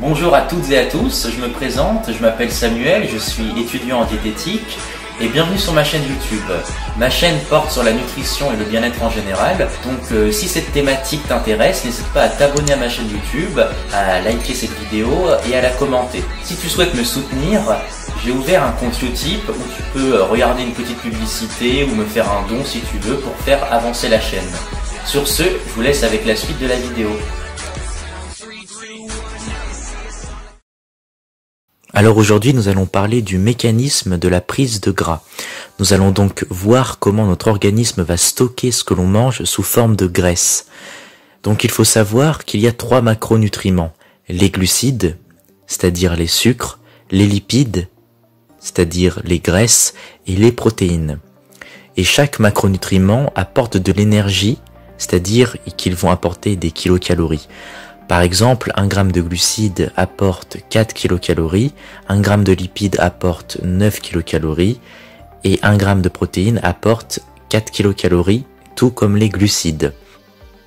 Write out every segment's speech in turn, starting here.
Bonjour à toutes et à tous, je me présente, je m'appelle Samuel, je suis étudiant en diététique et bienvenue sur ma chaîne YouTube. Ma chaîne porte sur la nutrition et le bien-être en général, donc si cette thématique t'intéresse, n'hésite pas à t'abonner à ma chaîne YouTube, à liker cette vidéo et à la commenter. Si tu souhaites me soutenir, j'ai ouvert un compte Utip où tu peux regarder une petite publicité ou me faire un don si tu veux pour faire avancer la chaîne. Sur ce, je vous laisse avec la suite de la vidéo. Alors aujourd'hui, nous allons parler du mécanisme de la prise de gras. Nous allons donc voir comment notre organisme va stocker ce que l'on mange sous forme de graisse. Donc il faut savoir qu'il y a 3 macronutriments. Les glucides, c'est-à-dire les sucres, les lipides, c'est-à-dire les graisses, et les protéines. Et chaque macronutriment apporte de l'énergie, c'est-à-dire qu'ils vont apporter des kilocalories. Par exemple, 1 g de glucides apporte 4 kilocalories, 1 g de lipides apporte 9 kilocalories et 1 g de protéines apporte 4 kilocalories, tout comme les glucides.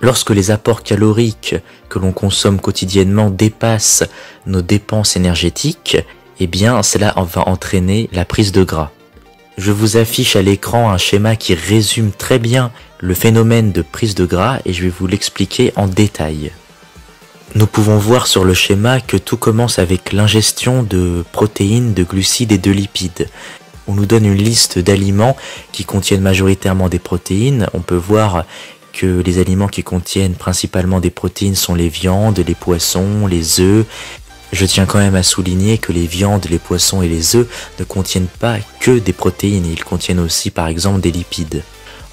Lorsque les apports caloriques que l'on consomme quotidiennement dépassent nos dépenses énergétiques, eh bien cela va entraîner la prise de gras. Je vous affiche à l'écran un schéma qui résume très bien le phénomène de prise de gras et je vais vous l'expliquer en détail. Nous pouvons voir sur le schéma que tout commence avec l'ingestion de protéines, de glucides et de lipides. On nous donne une liste d'aliments qui contiennent majoritairement des protéines. On peut voir que les aliments qui contiennent principalement des protéines sont les viandes, les poissons, les œufs. Je tiens quand même à souligner que les viandes, les poissons et les œufs ne contiennent pas que des protéines, ils contiennent aussi par exemple des lipides.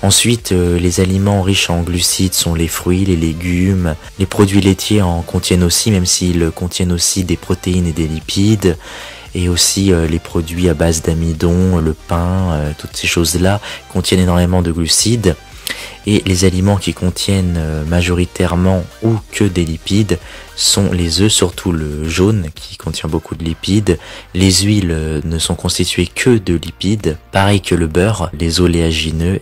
Ensuite, les aliments riches en glucides sont les fruits, les légumes. Les produits laitiers en contiennent aussi, même s'ils contiennent aussi des protéines et des lipides. Et aussi les produits à base d'amidon, le pain, toutes ces choses-là contiennent énormément de glucides. Et les aliments qui contiennent majoritairement ou que des lipides sont les œufs, surtout le jaune qui contient beaucoup de lipides. Les huiles ne sont constituées que de lipides, pareil que le beurre, les oléagineux.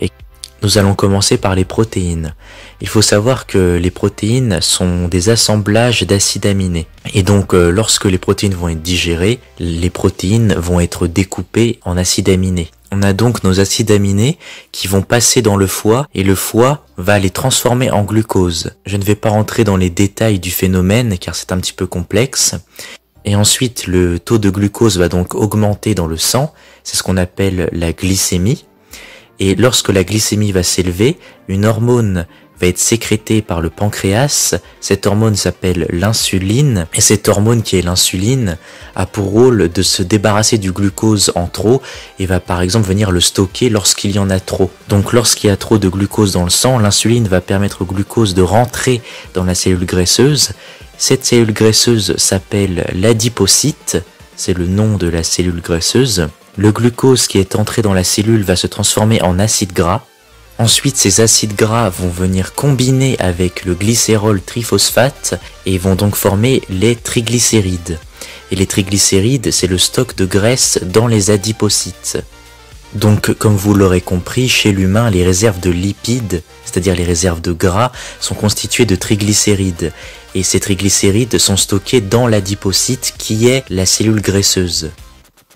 Nous allons commencer par les protéines. Il faut savoir que les protéines sont des assemblages d'acides aminés. Et donc lorsque les protéines vont être digérées, les protéines vont être découpées en acides aminés. On a donc nos acides aminés qui vont passer dans le foie et le foie va les transformer en glucose. Je ne vais pas rentrer dans les détails du phénomène car c'est un petit peu complexe. Et ensuite le taux de glucose va donc augmenter dans le sang. C'est ce qu'on appelle la glycémie. Et lorsque la glycémie va s'élever, une hormone va être sécrétée par le pancréas. Cette hormone s'appelle l'insuline. Et cette hormone qui est l'insuline a pour rôle de se débarrasser du glucose en trop et va par exemple venir le stocker lorsqu'il y en a trop. Donc lorsqu'il y a trop de glucose dans le sang, l'insuline va permettre au glucose de rentrer dans la cellule graisseuse. Cette cellule graisseuse s'appelle l'adipocyte. C'est le nom de la cellule graisseuse. Le glucose qui est entré dans la cellule va se transformer en acide gras. Ensuite, ces acides gras vont venir combiner avec le glycérol triphosphate et vont donc former les triglycérides. Et les triglycérides, c'est le stock de graisse dans les adipocytes. Donc, comme vous l'aurez compris, chez l'humain, les réserves de lipides, c'est-à-dire les réserves de gras, sont constituées de triglycérides. Et ces triglycérides sont stockés dans l'adipocyte qui est la cellule graisseuse.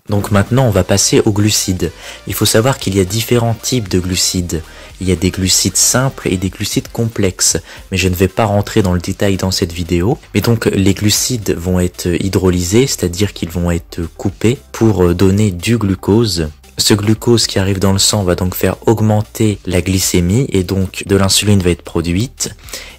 Donc maintenant, on va passer aux glucides. Il faut savoir qu'il y a différents types de glucides. Il y a des glucides simples et des glucides complexes. Mais je ne vais pas rentrer dans le détail dans cette vidéo. Mais donc, les glucides vont être hydrolysés, c'est-à-dire qu'ils vont être coupés pour donner du glucose. Ce glucose qui arrive dans le sang va donc faire augmenter la glycémie et donc de l'insuline va être produite.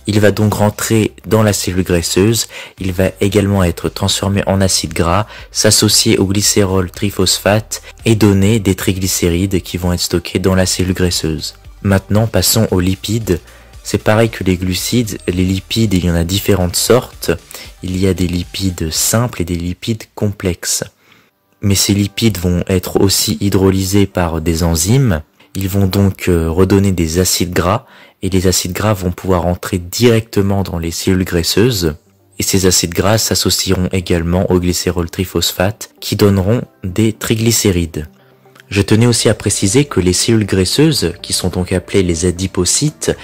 Il va donc rentrer dans la cellule graisseuse, il va également être transformé en acide gras, s'associer au glycérol triphosphate et donner des triglycérides qui vont être stockés dans la cellule graisseuse. Maintenant, passons aux lipides. C'est pareil que les glucides, les lipides, il y en a différentes sortes. Il y a des lipides simples et des lipides complexes. Mais ces lipides vont être aussi hydrolysés par des enzymes. Ils vont donc redonner des acides gras et les acides gras vont pouvoir entrer directement dans les cellules graisseuses. Et ces acides gras s'associeront également au glycérol triphosphate qui donneront des triglycérides. Je tenais aussi à préciser que les cellules graisseuses, qui sont donc appelées les adipocytes,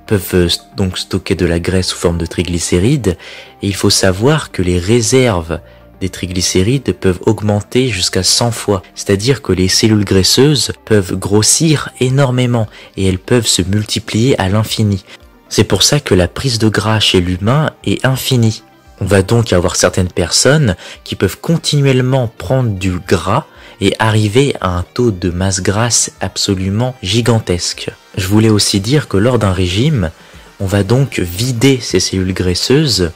peuvent donc stocker de la graisse sous forme de triglycérides, et il faut savoir que les réserves des triglycérides peuvent augmenter jusqu'à 100 fois, c'est-à-dire que les cellules graisseuses peuvent grossir énormément et elles peuvent se multiplier à l'infini. C'est pour ça que la prise de gras chez l'humain est infinie. On va donc avoir certaines personnes qui peuvent continuellement prendre du gras et arriver à un taux de masse grasse absolument gigantesque. Je voulais aussi dire que lors d'un régime, on va donc vider ces cellules graisseuses,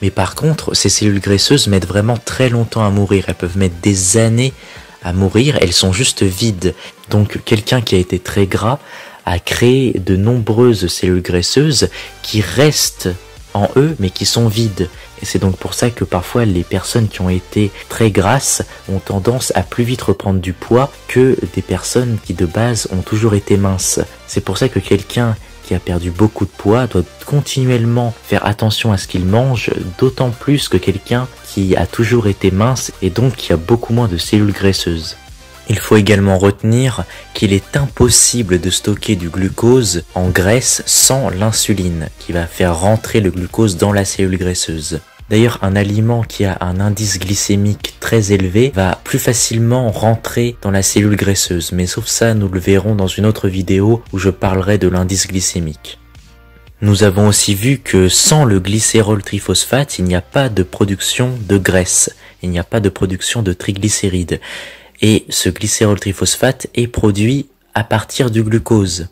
mais par contre, ces cellules graisseuses mettent vraiment très longtemps à mourir. Elles peuvent mettre des années à mourir, elles sont juste vides. Donc quelqu'un qui a été très gras a créé de nombreuses cellules graisseuses qui restent en eux, mais qui sont vides. Et c'est donc pour ça que parfois les personnes qui ont été très grasses ont tendance à plus vite reprendre du poids que des personnes qui de base ont toujours été minces. C'est pour ça que quelqu'un qui a perdu beaucoup de poids doit continuellement faire attention à ce qu'il mange, d'autant plus que quelqu'un qui a toujours été mince et donc qui a beaucoup moins de cellules graisseuses. Il faut également retenir qu'il est impossible de stocker du glucose en graisse sans l'insuline, qui va faire rentrer le glucose dans la cellule graisseuse. D'ailleurs, un aliment qui a un indice glycémique très élevé va plus facilement rentrer dans la cellule graisseuse, mais sauf ça, nous le verrons dans une autre vidéo où je parlerai de l'indice glycémique. Nous avons aussi vu que sans le glycérol triphosphate, il n'y a pas de production de graisse, il n'y a pas de production de triglycérides. Et ce glycérol triphosphate est produit à partir du glucose.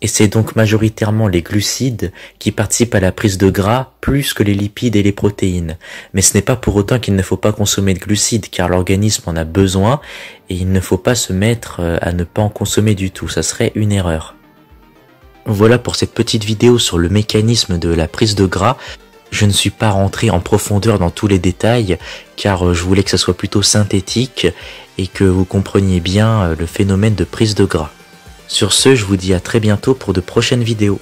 Et c'est donc majoritairement les glucides qui participent à la prise de gras plus que les lipides et les protéines. Mais ce n'est pas pour autant qu'il ne faut pas consommer de glucides, car l'organisme en a besoin et il ne faut pas se mettre à ne pas en consommer du tout, ça serait une erreur. Voilà pour cette petite vidéo sur le mécanisme de la prise de gras. Je ne suis pas rentré en profondeur dans tous les détails, car je voulais que ça soit plutôt synthétique et que vous compreniez bien le phénomène de prise de gras. Sur ce, je vous dis à très bientôt pour de prochaines vidéos.